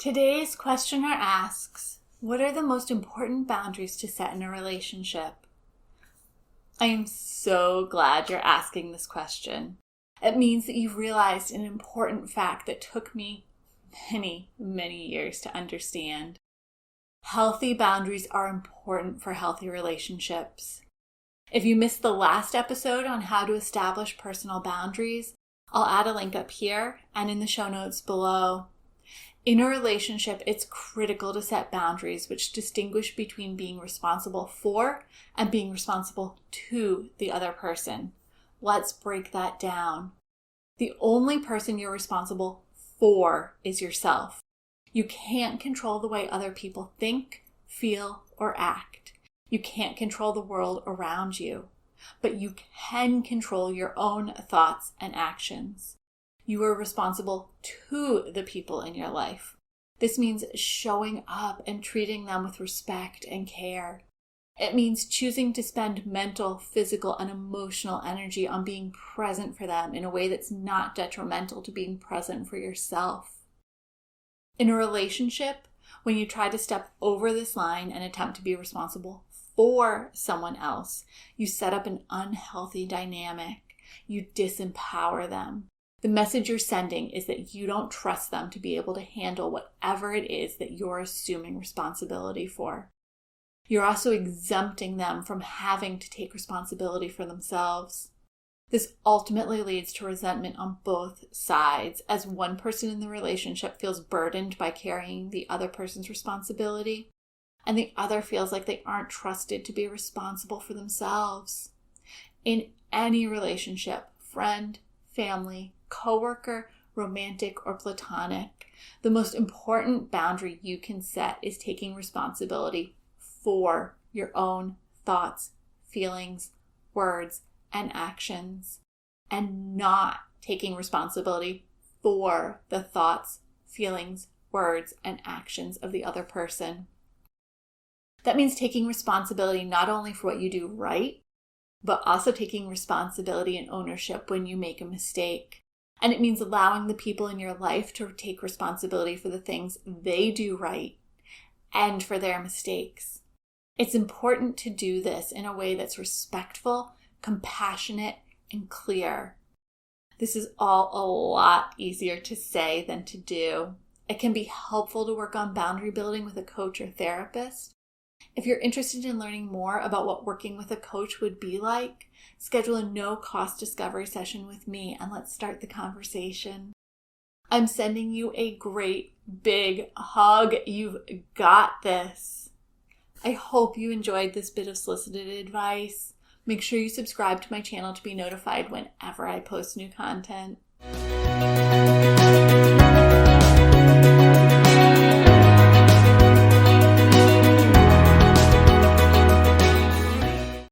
Today's questioner asks, what are the most important boundaries to set in a relationship? I am so glad you're asking this question. It means that you've realized an important fact that took me many, many years to understand. Healthy boundaries are important for healthy relationships. If you missed the last episode on how to establish personal boundaries, I'll add a link up here and in the show notes below. In a relationship, it's critical to set boundaries which distinguish between being responsible for and being responsible to the other person. Let's break that down. The only person you're responsible for is yourself. You can't control the way other people think, feel, or act. You can't control the world around you, but you can control your own thoughts and actions. You are responsible to the people in your life. This means showing up and treating them with respect and care. It means choosing to spend mental, physical, and emotional energy on being present for them in a way that's not detrimental to being present for yourself. In a relationship, when you try to step over this line and attempt to be responsible for someone else, you set up an unhealthy dynamic. You disempower them. The message you're sending is that you don't trust them to be able to handle whatever it is that you're assuming responsibility for. You're also exempting them from having to take responsibility for themselves. This ultimately leads to resentment on both sides, as one person in the relationship feels burdened by carrying the other person's responsibility, and the other feels like they aren't trusted to be responsible for themselves. In any relationship, friend, family, coworker, romantic, or platonic, the most important boundary you can set is taking responsibility for your own thoughts, feelings, words, and actions, and not taking responsibility for the thoughts, feelings, words, and actions of the other person. That means taking responsibility not only for what you do right, but also taking responsibility and ownership when you make a mistake. And it means allowing the people in your life to take responsibility for the things they do right and for their mistakes. It's important to do this in a way that's respectful, compassionate, and clear. This is all a lot easier to say than to do. It can be helpful to work on boundary building with a coach or therapist. If you're interested in learning more about what working with a coach would be like, schedule a no-cost discovery session with me and let's start the conversation. I'm sending you a great big hug. You've got this. I hope you enjoyed this bit of solicited advice. Make sure you subscribe to my channel to be notified whenever I post new content.